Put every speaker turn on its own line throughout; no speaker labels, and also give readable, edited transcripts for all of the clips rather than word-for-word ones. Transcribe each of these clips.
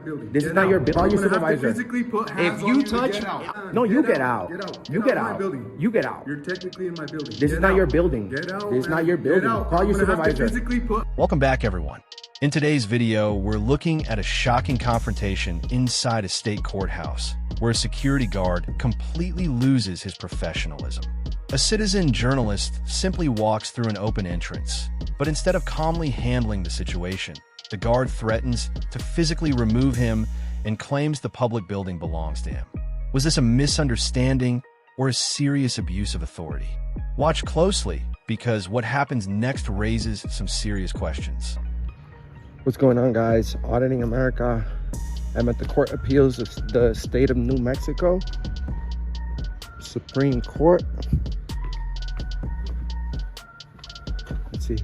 building.
This is not your building. Call your supervisor.
Physically put hands
If you
on
touch,
get out.
no, you get out.
Get out.
You get out. You get out.
You're technically in my building.
This is not your building.
Get out.
This is not your building. Call your supervisor.
Welcome back, everyone. In today's video, we're looking at a shocking confrontation inside a state courthouse, where a security guard completely loses his professionalism. A citizen journalist simply walks through an open entrance, but instead of calmly handling the situation, the guard threatens to physically remove him and claims the public building belongs to him. Was this a misunderstanding or a serious abuse of authority? Watch closely, because what happens next raises some serious questions.
What's going on, guys? Auditing America. I'm at the Court of Appeals of the state of New Mexico, Supreme Court. Let's see.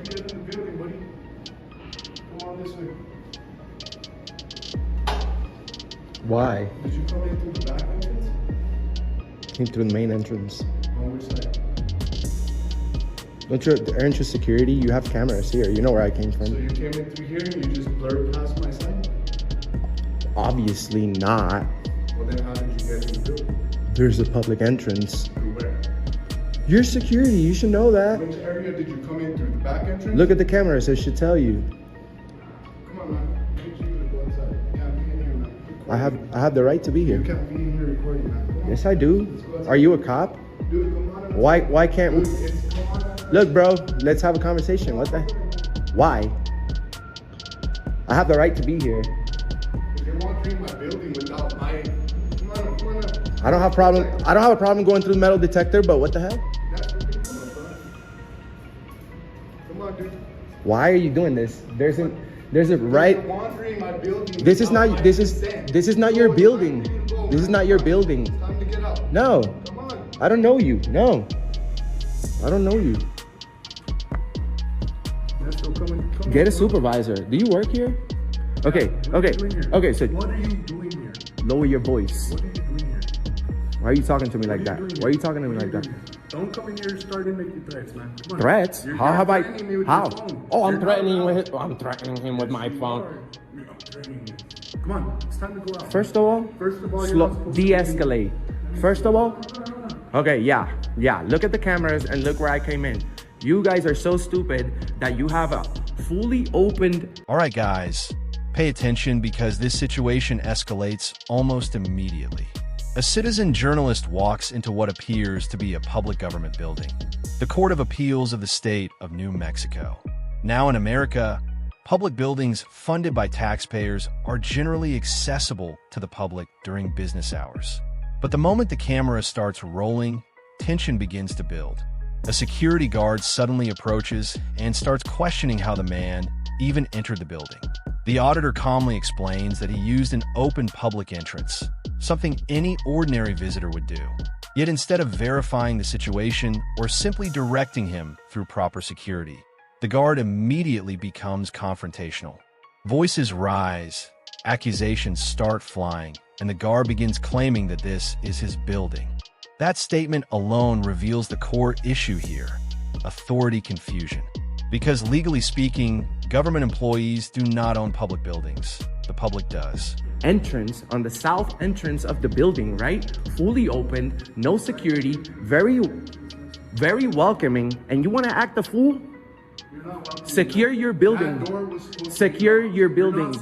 Get in the building, buddy. Come on this way.
Why?
Did you come in through the back entrance?
Came through the main entrance.
On which side?
Don't you, aren't you security? You have cameras here. You know where I came from.
So you came in through here and you just blurred past my side?
Obviously not.
Well, then how did you get in the building?
There's a public entrance.
Through where?
You're security. You should know that.
Which area did you come in through? The back entrance?
Look at the cameras. It should tell you.
Come on, man. I need you to go inside. You can't be in here, man.
I have the right to be here.
You can't be in here recording, man. Come on.
Yes, I do. Are you a cop?
Dude, come on.
Why can't we?
Dude, come on, man.
Look, bro, let's have a conversation. What the? Why? I have the right to be here.
If you're walking in my building without my... Come on.
I don't have a problem going through the metal detector, but what the hell?
That's what you come on, bro. Come on, dude.
Why are you doing this? There's a right.
You're wandering my building.
This is not
without my
this
consent.
is not your building. This is not your building.
It's time to get out.
No.
Come on.
I don't know you. No. I don't know you.
Let's go. Come
Get a supervisor. Do you work here? Okay.
What are you doing here?
Okay, so
What are you doing here?
lower your voice.
What are you doing here?
Why are you talking to me like
What
that?
are you doing
Why are you
here?
talking to me
What
like
are you
that?
doing here? Don't come in here starting making threats, man. Come on.
Threats?
You're
How have I?
threatening me with
How?
your phone.
Oh, I'm
You're
threatening
not
with.
allowed.
I'm threatening him with my
You
phone.
are. I'm threatening you. Come on. It's time to go out.
First of all,
you're not supposed to be-
de-escalate. First of all, okay, yeah. Look at the cameras and look where I came in. You guys are so stupid that you have a fully opened.
All right, guys, pay attention, because this situation escalates almost immediately. A citizen journalist walks into what appears to be a public government building, the Court of Appeals of the state of New Mexico. Now in America, public buildings funded by taxpayers are generally accessible to the public during business hours. But the moment the camera starts rolling, tension begins to build. A security guard suddenly approaches and starts questioning how the man even entered the building. The auditor calmly explains that he used an open public entrance, something any ordinary visitor would do. Yet instead of verifying the situation or simply directing him through proper security, the guard immediately becomes confrontational. Voices rise, accusations start flying, and the guard begins claiming that this is his building. That statement alone reveals the core issue here: authority confusion. Because legally speaking, government employees do not own public buildings. The public does.
Entrance on the south entrance of the building, right? Fully open, no security, very welcoming, and you want to act a fool? Secure your building. Secure your building.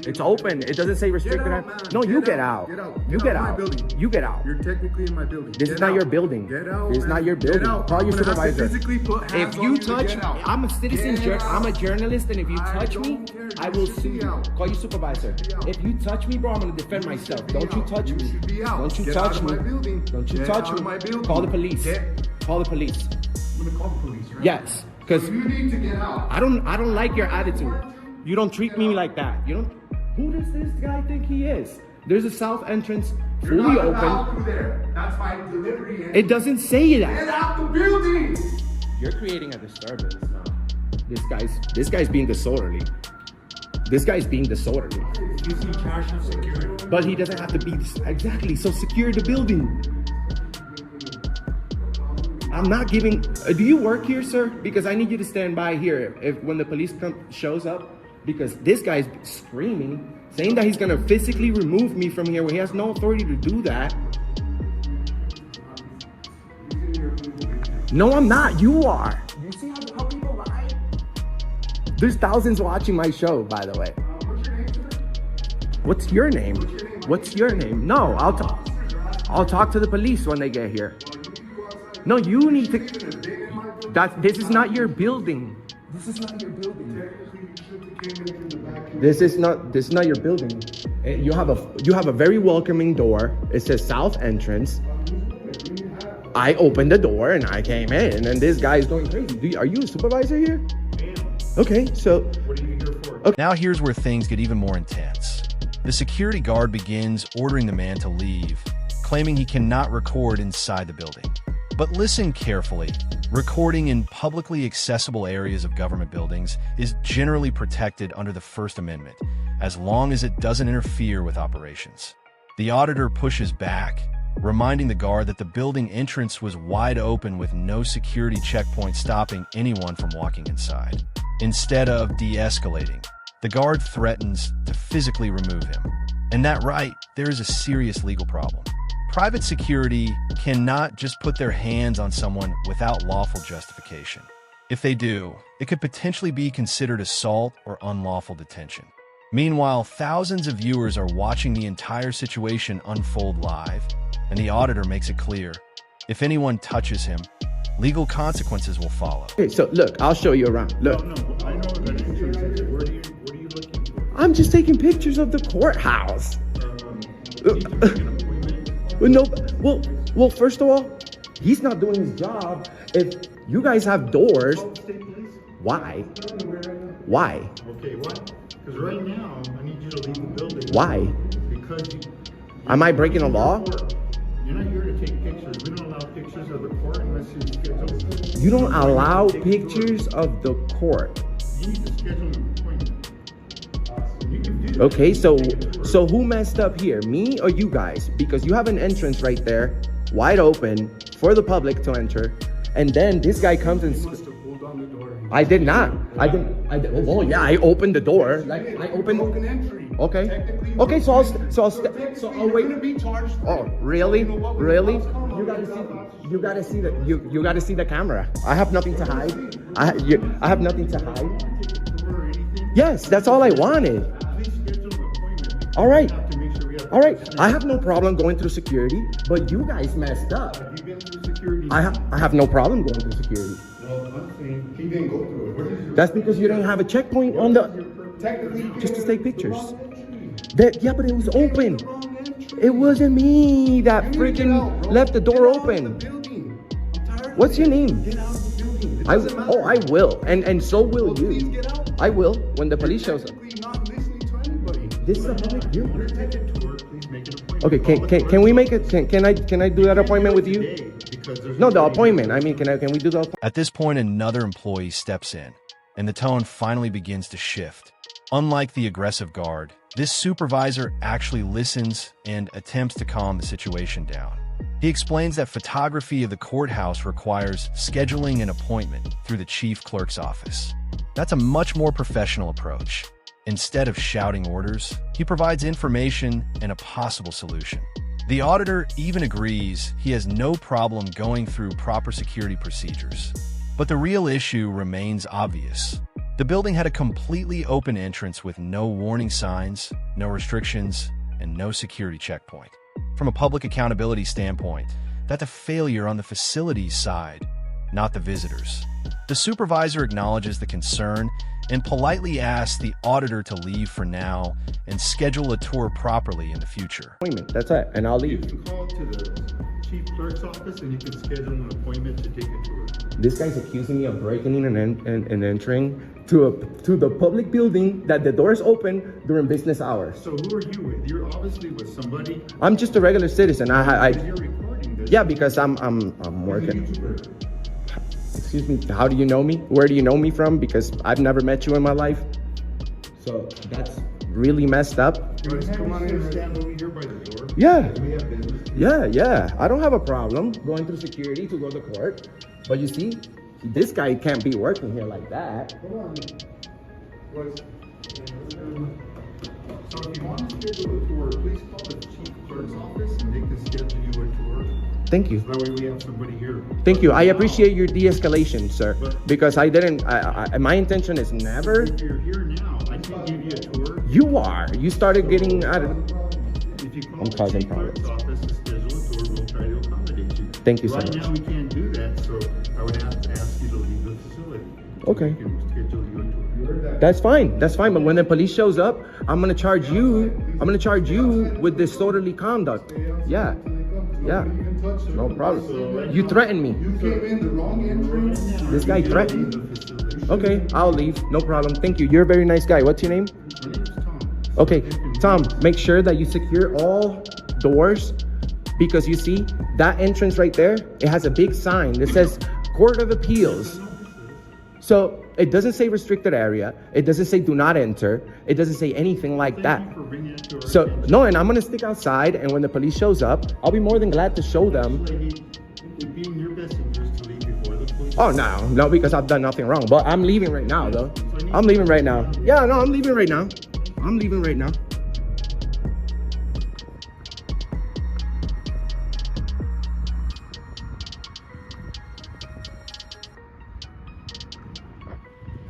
It's open. It doesn't say restricted. No, you get out. You get out. You get out.
You're technically in my building.
This is not your building.
Get out.
This is not your building. Call your supervisor. If you touch, I'm a citizen. I'm a journalist, and if you touch me, I will sue you. Call your supervisor. If you touch me, bro, I'm gonna defend myself. Don't you touch me. Don't you touch me. Don't you touch me. Call the police. Call the police.
I'm gonna call the police, right?
Yes, because
So you need to get out.
I don't like your attitude. You don't treat me like that. You don't. Who does this guy think he is? There's a south entrance
You're
fully
not allowed
open.
through there. That's my delivery. And
It doesn't say
get
that.
out the building.
You're creating a disturbance now. This guy's being disorderly. This guy's being disorderly.
He's in charge of security.
But he doesn't have to be exactly. So secure the building. I'm not giving. Do you work here, sir? Because I need you to stand by here if when the police shows up. Because this guy's screaming, saying that he's gonna physically remove me from here when he has no authority to do that. No, I'm not. You are. You see how people lie? There's thousands watching my show, by the way.
What's your name, sir?
What's your name? No, I'll talk. I'll talk to the police when they get here. No, you need to. This is not your building. This is not your building. This is not your building. You have a very welcoming door. It says south entrance. I opened the door and I came in, and this guy is going crazy. Are you a supervisor here? Okay, so
What are you here for?
okay.
Now here's where things get even more intense. The security guard begins ordering the man to leave, claiming he cannot record inside the building. But listen carefully. Recording in publicly accessible areas of government buildings is generally protected under the First Amendment, as long as it doesn't interfere with operations. The auditor pushes back, reminding the guard that the building entrance was wide open with no security checkpoint stopping anyone from walking inside. Instead of de-escalating, the guard threatens to physically remove him. And that right, there is a serious legal problem. Private security cannot just put their hands on someone without lawful justification. If they do, it could potentially be considered assault or unlawful detention. Meanwhile, thousands of viewers are watching the entire situation unfold live, and the auditor makes it clear, if anyone touches him, legal consequences will follow.
Okay, so look, I'll show you around. Look,
No, I know that entrance is it. What are you looking for?
I'm just taking pictures of the courthouse.
Need to make an appointment.
No, well, first of all, he's not doing his job. If you guys have doors,
Call the state police.
why?
Where right now?
Why?
Okay, why? Because right now, I need you to leave the building.
Why?
Because you...
Am I breaking a law?
You're not here to take pictures. We don't allow pictures of the court unless you schedule...
You don't allow pictures of the court.
You need to schedule an appointment. You can do that.
Okay, so who messed up here? Me or you guys? Because you have an entrance right there, wide open for the public to enter, and then this guy comes and
You must have pulled on the door.
I did not. I didn't. Oh yeah, I opened the door. Like I opened.
Broken entry.
Okay.
Technically,
Okay, so I'll I'll
You're
wait.
gonna be charged for
Oh,
it.
really?
You know what?
Really?
When
You
the
gotta
cops come,
see. You gotta see the. You gotta see the camera. I have nothing to hide. I have nothing to hide.
ticket for or anything,
Yes, that's all I wanted.
please schedule an appointment. because
All right.
we have to make sure we have
All right.
personnel.
I have no problem going through security, but you guys messed up.
Have you been through security?
I have no problem going through security.
Well, I'm saying he didn't go through it. What is your...
That's because you didn't have a checkpoint on the.
Technically,
Just to take pictures.
wrong entry.
That yeah, but it was open.
Wrong entry.
It wasn't me that
You need to get out,
freaking
bro.
left the door
Get out of
open.
the building. I'm tired of
What's
it.
your name?
Get out of the building. It
I
doesn't matter.
I will, and so will
Well, please
you.
get out.
I will when the police shows up.
Technically not listening to anybody.
This is a public
You're
view.
taking to work. Please make an appointment.
Okay,
Call the
can we
court.
make it? Can I do that appointment with you?
Today, because there's
No, the
nobody
appointment.
here.
I mean, can we do the appointment?
At this point, another employee steps in, and the tone finally begins to shift. Unlike the aggressive guard, this supervisor actually listens and attempts to calm the situation down. He explains that photography of the courthouse requires scheduling an appointment through the chief clerk's office. That's a much more professional approach. Instead of shouting orders, he provides information and a possible solution. The auditor even agrees he has no problem going through proper security procedures. But the real issue remains obvious. The building had a completely open entrance with no warning signs, no restrictions, and no security checkpoint. From a public accountability standpoint, that's a failure on the facilities side, not the visitors. The supervisor acknowledges the concern and politely asks the auditor to leave for now and schedule a tour properly in the future.
Appointment. That's it, and I'll
You
leave.
can call to the
chief clerk's office and you can schedule an appointment to take a tour.
This guy's accusing me of breaking in and entering to the public building that the doors open during business hours.
So who are you with? You're obviously with somebody.
I'm just a regular citizen.
You're recording this.
Yeah, because I'm working. Excuse me, how do you know me? Where do you know me from? Because I've never met you in my life. So that's really messed up.
Come on in and stand over here by the door.
Yeah.
We have business.
Yeah. I don't have a problem going through security to go to court. But you see, this guy can't be working here like that.
Hold on.
So if you want to schedule a tour, please call the chief clerk's office and they can schedule you a tour.
Thank you.
That way we have somebody here.
Thank you. I appreciate your de-escalation, sir. Because I didn't, my intention is never.
If you're here now, I can give you a tour.
You are. You started getting out of.
If you call
I'm
the
causing
chief clerk's office to schedule a tour, we'll try to accommodate you.
Thank you so
Right
much.
now we can't do that, so I would have to ask you to leave the facility.
Okay.
We can schedule you a tour.
That's fine. That's fine. But when the police shows up, I'm gonna charge you. I'm gonna charge you with disorderly conduct. Yeah. Yeah. No problem. You threatened me.
You came in the wrong entrance.
This guy threatened. Okay, I'll leave. No problem. Thank you. You're a very nice guy. What's your name?
My name's Tom.
Okay, Tom, make sure that you secure all doors because you see that entrance right there, it has a big sign that says Court of Appeals. So it doesn't say restricted area. It doesn't say do not enter. It doesn't say anything like that.
Thank you for bringing it to our
So
attention.
no, and I'm gonna stick outside, and when the police shows up, I'll be more than glad to show them.
Lady, it'd be in your best interest to leave before the police.
Oh no, because I've done nothing wrong. But I'm leaving right now, though. I'm leaving right now. Yeah, no, I'm leaving right now. I'm leaving right now.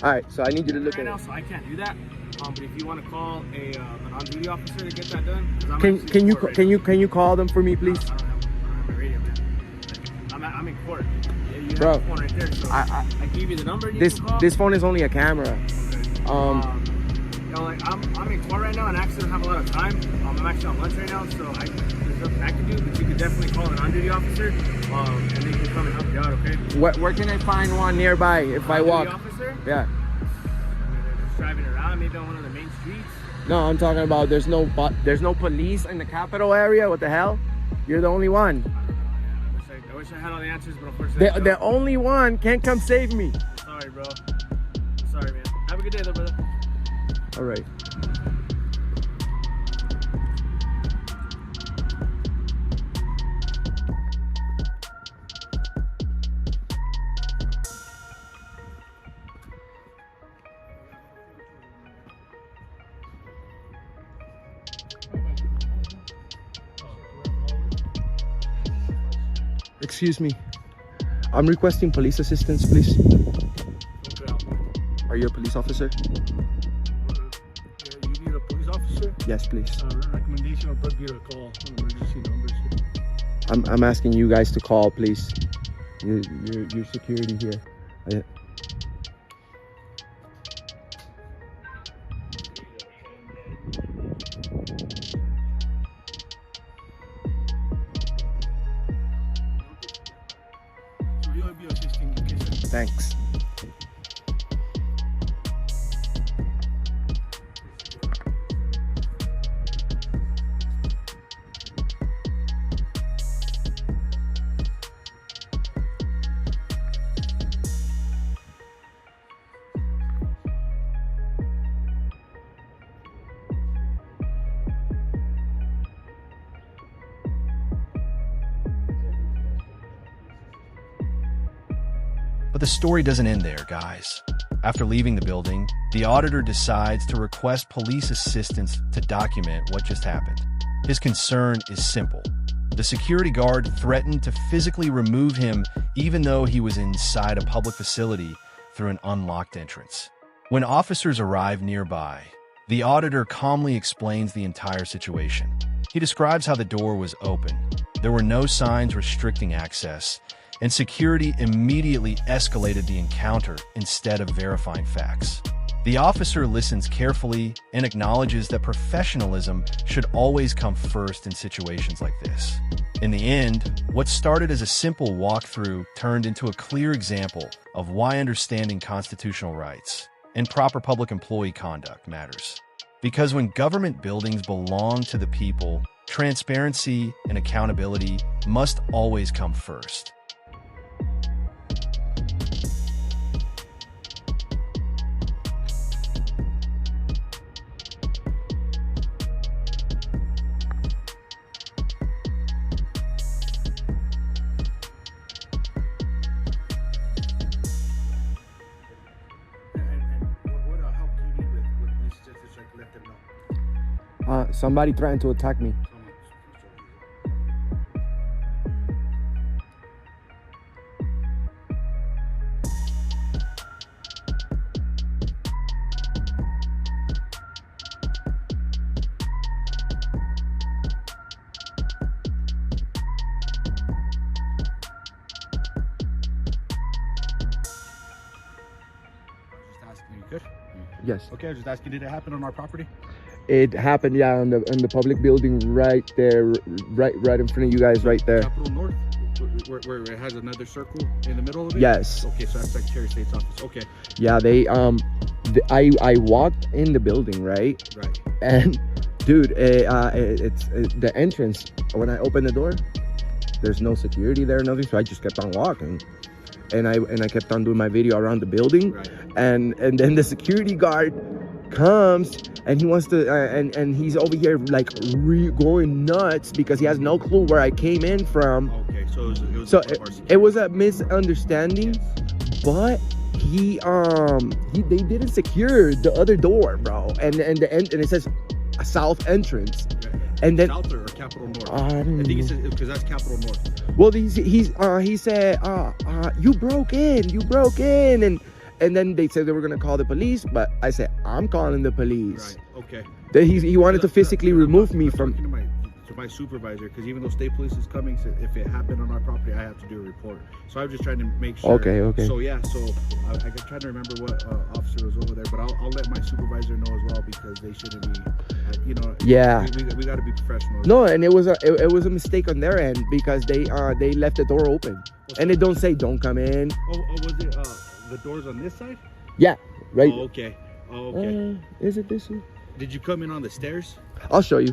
All right, so I need you to look
right
at
now,
it.
so I can't do that. But if you want to call an on-duty officer to get that done, 'cause I'm
Can
actually in court right
can you call them for me, please?
now. I don't have my radio, man. I'm in court. Yeah, you have
Bro,
the phone right there. So
I
I give you the number. You
this
can call.
this phone is only a camera.
You know, like I'm in court right now, and I actually don't have a lot of time. I'm actually on lunch right now, so there's nothing I can do. But you could definitely call an on-duty officer, and they can come and help you out. Okay?
Where can I find one nearby if I
On-duty
walk?
officer?
Yeah.
Just driving around, maybe on one of the main streets.
No, I'm talking about there's no police in the capital area. What the hell? You're the only one.
I wish I had all the answers, but unfortunately, I
The
don't.
only one can't come save me.
Sorry, bro. Sorry, man. Have a good day, though, brother.
All right. Excuse me. I'm requesting police assistance, please. Are you a police officer?
You need a police officer?
Yes, please.
Recommendation would probably be to call emergency numbers.
I'm asking you guys to call, please. Your security here.
So we'll be assisting in case.
Thanks.
But the story doesn't end there, guys. After leaving the building, the auditor decides to request police assistance to document what just happened. His concern is simple. The security guard threatened to physically remove him even though he was inside a public facility through an unlocked entrance. When officers arrive nearby, the auditor calmly explains the entire situation. He describes how the door was open, there were no signs restricting access, and security immediately escalated the encounter instead of verifying facts. The officer listens carefully and acknowledges that professionalism should always come first in situations like this. In the end, what started as a simple walkthrough turned into a clear example of why understanding constitutional rights and proper public employee conduct matters. Because when government buildings belong to the people, transparency and accountability must always come first.
What help do you need with these just like let them know?
Somebody trying to attack me.
Just asking, you good?
Yes.
Okay, I was just asking, did it happen on our property?
It happened, yeah, in the public building right there, right in front of you guys, right there.
Capitol North, where it has another circle in the middle of it?
Yes.
Okay, so that's Secretary of State's office. Okay.
Yeah, they I walked in the building, right?
Right.
And dude, it's the entrance. When I opened the door, there's no security there, nothing. So I just kept on walking, and I kept on doing my video around the building,
Right.
and then the security guard comes and he wants to and he's over here like going nuts because he has no clue where I came in from.
Okay, so
It was a misunderstanding, but they didn't secure the other door, bro, and it says a south entrance, and then
South or Capitol North?
I don't
I think
know.
he said because that's Capitol North.
Well, he said you broke in, and then they said they were gonna call the police, but I said I'm calling the police.
Right. Okay.
Then he wanted to physically remove me
I'm
from.
talking to my supervisor, because even though state police is coming, so if it happened on our property, I have to do a report. So I'm just trying to make sure.
Okay.
So yeah, so I trying to remember what officer was over there, but I'll let my supervisor know as well, because they shouldn't be,
Yeah.
we got to be professional.
No, and it was a mistake on their end because they left the door open, and it don't say don't come in.
Oh, was it the doors on this side?
Yeah, right.
Oh, okay. Oh, okay.
Is it this one?
Did you come in on the stairs?
I'll show you.